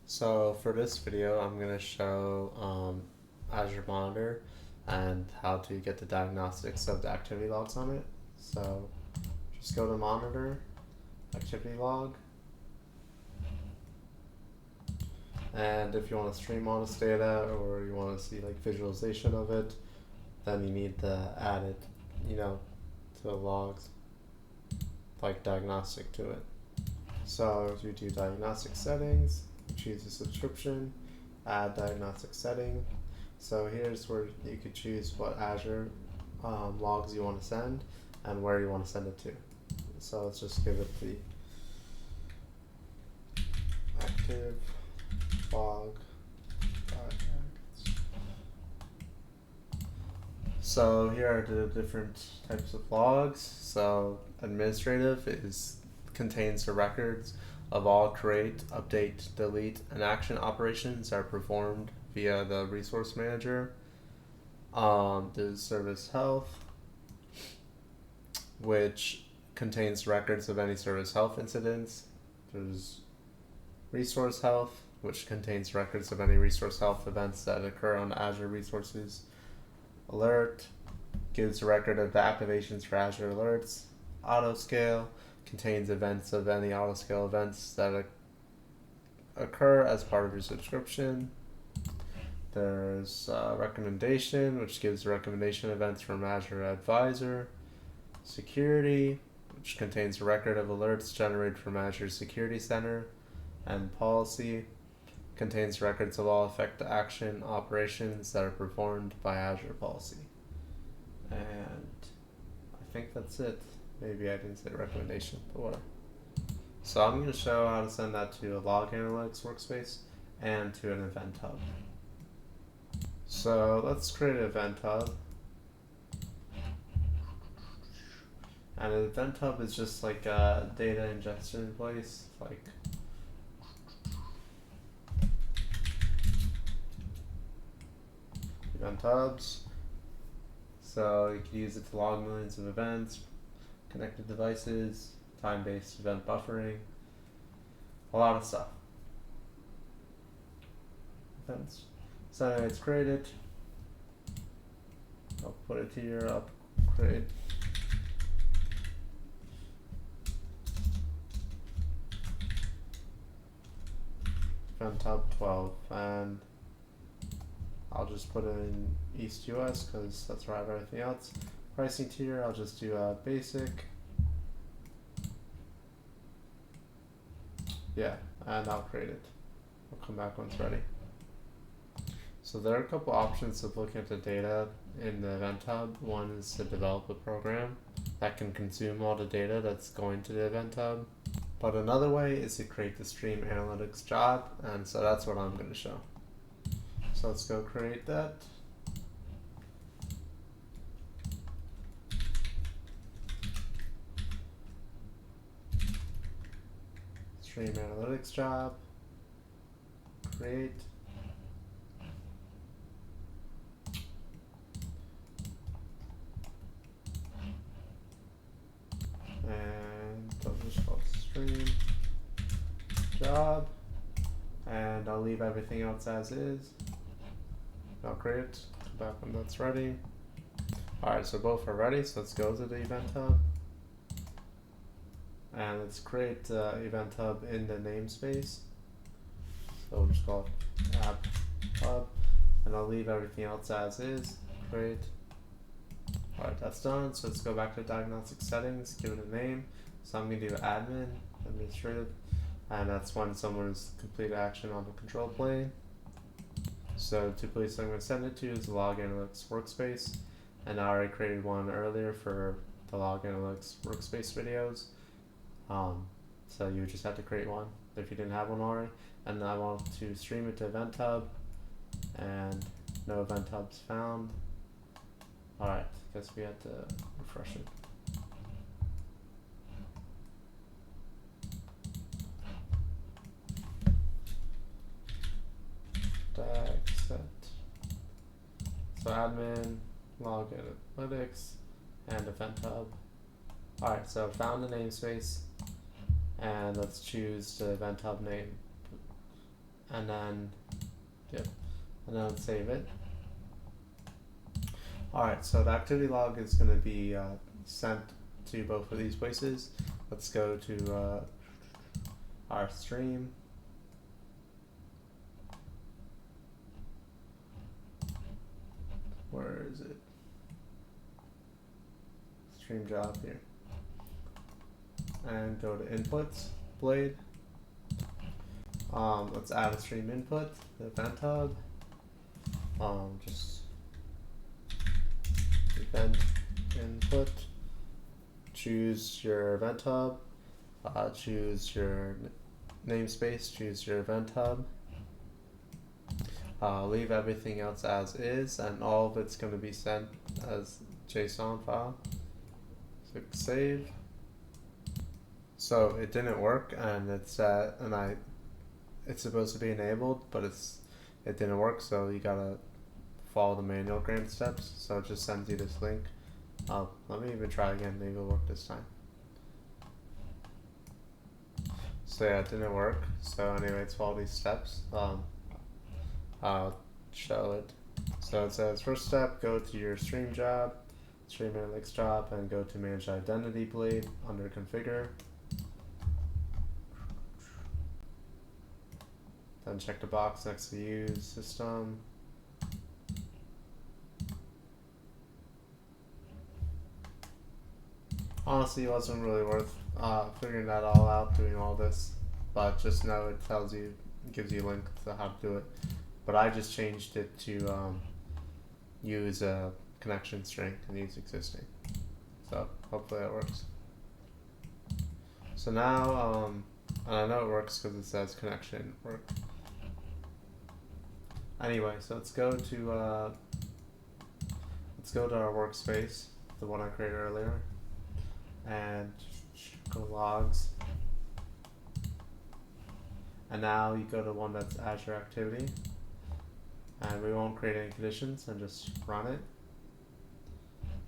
So for this video, I'm going to show Azure Monitor and how to get the diagnostics of the activity logs on it. So just go to Monitor, Activity Log, and if you want to stream all this data or you want to see like visualization of it, then you need to add it, to the logs, like Diagnostic to it. So you do Diagnostic Settings, choose a subscription, add Diagnostic Setting. So here's where you could choose what Azure logs you want to send and where you want to send it to. So let's just give it the active log. So here are the different types of logs. So administrative contains the records of all create, update, delete, and action operations that are performed via the resource manager. There's service health, which contains records of any service health incidents. There's resource health, which contains records of any resource health events that occur on Azure resources. Alert gives a record of the activations for Azure alerts. Autoscale contains events of any autoscale events that occur as part of your subscription. There's recommendation, which gives recommendation events from Azure Advisor. Security, which contains a record of alerts generated from Azure Security Center. And policy contains records of all effective action operations that are performed by Azure policy. And I think that's it. Maybe I didn't say recommendation, but whatever. So I'm going to show how to send that to a log analytics workspace and to an event hub. So let's create an event hub. And an event hub is just like a data ingestion place, like event hubs. So you can use it to log millions of events, connected devices, time-based event buffering, a lot of stuff. Events. So anyway, it's created. I'll put it here, I'll create. Event hub 12, and I'll just put it in East US because that's where I have everything else. Pricing tier, I'll just do a basic. Yeah, and I'll create it. I'll come back when it's ready. So there are a couple options of looking at the data in the Event Hub. One is to develop a program that can consume all the data that's going to the Event Hub. But another way is to create the Stream Analytics job, and so that's what I'm going to show. So let's go create that. Stream Analytics job, create. And I'll just call stream job, and I'll leave everything else as is. I'll create, come back when that's ready. Alright, so both are ready, so let's go to the Event Hub. And let's create Event Hub in the namespace. So we'll just call it App Hub, and I'll leave everything else as is. Create. Alright, that's done. So let's go back to Diagnostic Settings, give it a name. So I'm going to do admin, administrative, and that's when someone's completed action on the control plane. So the place I'm going to send it to is the Log Analytics workspace, and I already created one earlier for the Log Analytics workspace videos. So you just have to create one if you didn't have one already. And I want to stream it to Event Hub, and no Event Hubs found. Alright, guess we have to refresh it. Dag set. So admin, log analytics, and Event Hub. Alright, so found the namespace, and let's choose the Event Hub name. and then save it. Alright, so the activity log is going to be sent to both of these places. Let's go to our stream. Where is it? Stream job here. And go to inputs, blade. Let's add a stream input, the event hub. Just event input. Choose your event hub. Choose your namespace. Choose your event hub. Leave everything else as is, and all of it's going to be sent as JSON file. Click save. So it didn't work, and it's supposed to be enabled, but it didn't work. So you gotta follow the manual grant steps. So it just sends you this link. Let me even try again. Maybe it'll work this time. So yeah, it didn't work. So anyway, it's follow these steps. I'll show it. So it says first step, go to your stream job, stream analytics job, and go to manage identity blade under configure. Then check the box next to use system. Honestly, it wasn't really worth figuring that all out, doing all this, but just know it tells you, gives you a link to how to do it. But I just changed it to use a connection string and use existing. So hopefully that works. So now, and I know it works because it says connection work. Anyway, so let's go to our workspace, the one I created earlier, and go logs. And now you go to one that's Azure Activity, and we won't create any conditions and just run it.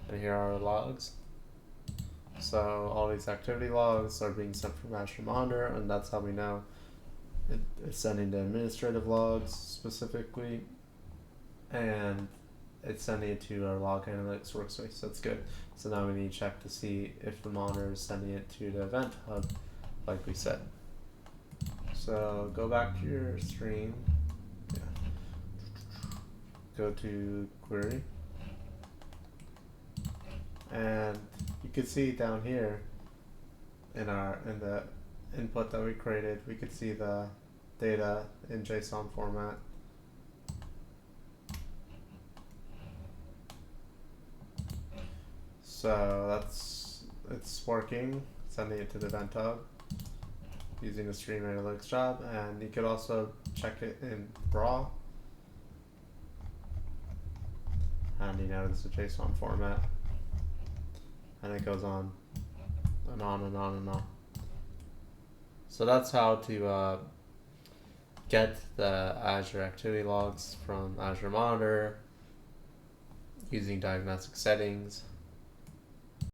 And here are our logs. So all these activity logs are being sent from Azure Monitor, and that's how we know it's sending the administrative logs specifically, and it's sending it to our log analytics workspace. So that's good. So now we need to check to see if the monitor is sending it to the event hub, like we said. So go back to your stream. Yeah. Go to query, and you can see down here in the input that we created, we could see the data in JSON format. So it's working, sending it to the event hub using the stream analytics job, and you could also check it in raw, and you know it's a JSON format, and it goes on and on and on and on. So that's how to get the Azure activity logs from Azure Monitor using diagnostic settings.